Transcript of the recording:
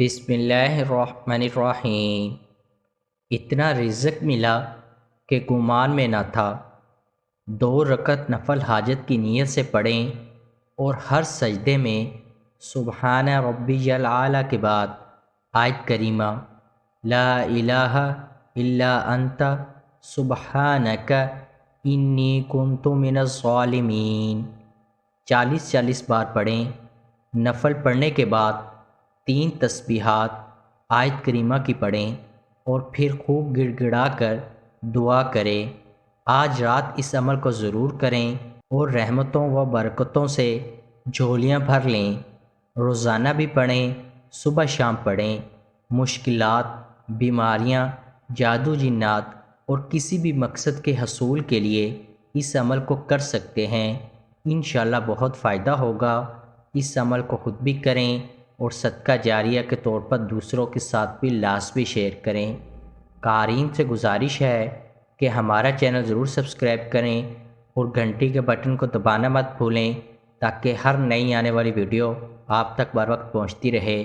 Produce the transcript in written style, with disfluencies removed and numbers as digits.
بسم اللہ الرحمن الرحیم۔ اتنا رزق ملا کہ گمان میں نہ تھا۔ 2 رکعت نفل حاجت کی نیت سے پڑھیں اور ہر سجدے میں سبحان ربی العلیٰ کے بعد آیت کریمہ لا الہ الا انت سبحانک انی کنت من الظالمین 40 بار پڑھیں۔ نفل پڑھنے کے بعد 3 تسبیحات آیت کریمہ کی پڑھیں اور پھر خوب گڑ گڑا کر دعا کریں۔ آج رات اس عمل کو ضرور کریں اور رحمتوں و برکتوں سے جھولیاں بھر لیں۔ روزانہ بھی پڑھیں، صبح شام پڑھیں۔ مشکلات، بیماریاں، جادو جنات اور کسی بھی مقصد کے حصول کے لیے اس عمل کو کر سکتے ہیں۔ انشاءاللہ بہت فائدہ ہوگا۔ اس عمل کو خود بھی کریں اور صدقہ جاریہ کے طور پر دوسروں کے ساتھ بھی لازمی شیئر کریں۔ قارئین سے گزارش ہے کہ ہمارا چینل ضرور سبسکرائب کریں اور گھنٹی کے بٹن کو دبانا مت بھولیں تاکہ ہر نئی آنے والی ویڈیو آپ تک بر وقت پہنچتی رہے۔